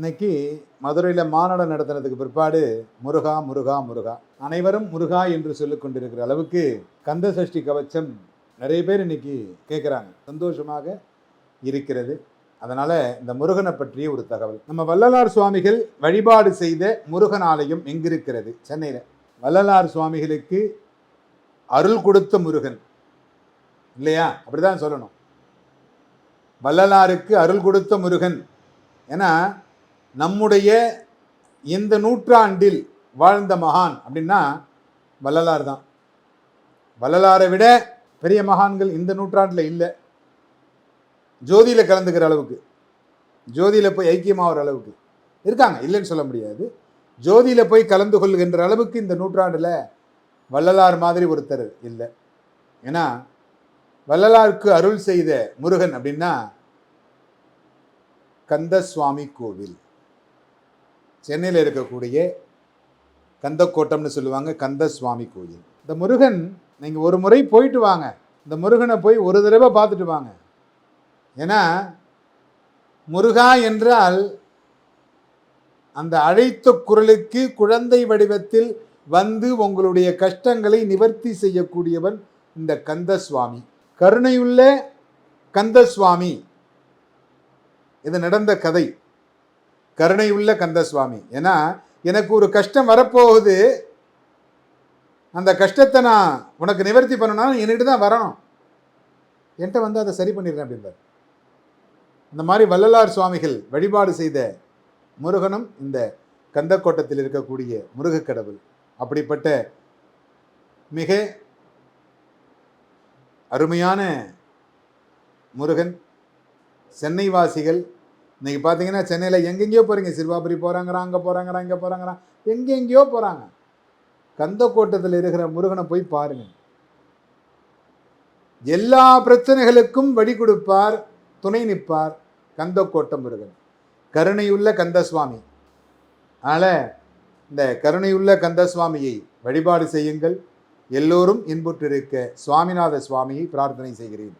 இன்னைக்கு மதுரையில் மாநாடு நடத்தினதுக்கு பிற்பாடு முருகா முருகா முருகா அனைவரும் முருகா என்று சொல்லிக் கொண்டிருக்கிற அளவுக்கு கந்த சஷ்டி கவச்சம் நிறைய பேர் இன்னைக்கு கேட்குறாங்க, சந்தோஷமாக இருக்கிறது. அதனால் இந்த முருகனை பற்றிய ஒரு தகவல். நம்ம வள்ளலார் சுவாமிகள் வழிபாடு செய்த முருகன் ஆலயம் எங்கிருக்கிறது? சென்னையில். வள்ளலார் சுவாமிகளுக்கு அருள் கொடுத்த முருகன் இல்லையா? அப்படிதான் சொல்லணும். வள்ளலாருக்கு அருள் கொடுத்த முருகன். ஏன்னா நம்முடைய இந்த நூற்றாண்டில் வாழ்ந்த மகான் அப்படின்னா வள்ளலார் தான். வள்ளலாரை விட பெரிய மகான்கள் இந்த நூற்றாண்டில் இல்லை. ஜோதியில் கலந்துக்கிற அளவுக்கு, ஜோதியில் போய் ஐக்கியமாகிற அளவுக்கு இருக்காங்க, இல்லைன்னு சொல்ல முடியாது. ஜோதியில் போய் கலந்து கொள்கின்ற அளவுக்கு இந்த நூற்றாண்டில் வள்ளலார் மாதிரி ஒருத்தர் இல்லை. ஏன்னா வள்ளலாருக்கு அருள் செய்த முருகன் அப்படின்னா கந்தசுவாமி கோவில், சென்னையில் இருக்கக்கூடிய கந்தக்கோட்டம்னு சொல்லுவாங்க, கந்தசுவாமி கோயில். இந்த முருகன் நீங்கள் ஒரு முறை போயிட்டு வாங்க, இந்த முருகனை போய் ஒரு தடவை பார்த்துட்டு வாங்க. ஏன்னா முருகா என்றால் அந்த அழைத்த குரலுக்கு குழந்தை வடிவத்தில் வந்து உங்களுடைய கஷ்டங்களை நிவர்த்தி செய்யக்கூடியவன் இந்த கந்தசுவாமி. கருணையுள்ள கந்தசுவாமி. இது நடந்த கதை. கருணையுள்ள கந்தசுவாமி. ஏன்னா எனக்கு ஒரு கஷ்டம் வரப்போகுது, அந்த கஷ்டத்தை நான் உனக்கு நிவர்த்தி பண்ணணும்னா என்கிட்ட தான் வரணும், என்கிட்ட வந்து அதை சரி பண்ணிடுறேன் அப்படின்றார். இந்த மாதிரி வள்ளலார் சுவாமிகள் வழிபாடு செய்த முருகனும் இந்த கந்தக்கோட்டத்தில் இருக்கக்கூடிய முருகக் கடவுள். அப்படிப்பட்ட மிக அருமையான முருகன். சென்னை வாசிகள் இன்னைக்கு பார்த்தீங்கன்னா சென்னையில் எங்கெங்கேயோ போகிறீங்க, சிறுவாபுரி போகிறாங்கிறான், அங்கே போகிறாங்கிறான், இங்கே போகிறாங்கிறான், எங்கெங்கேயோ போகிறாங்க. கந்தக்கோட்டத்தில் இருக்கிற முருகனை போய் பாருங்க. எல்லா பிரச்சனைகளுக்கும் வழி கொடுப்பார், துணை நிற்பார் கந்தக்கோட்டம் முருகன். கருணையுள்ள கந்தசுவாமி. அதனால் இந்த கருணையுள்ள கந்தசுவாமியை வழிபாடு செய்யுங்கள். எல்லோரும் இன்புற்றிருக்க சுவாமிநாத சுவாமியை பிரார்த்தனை செய்கிறேன்.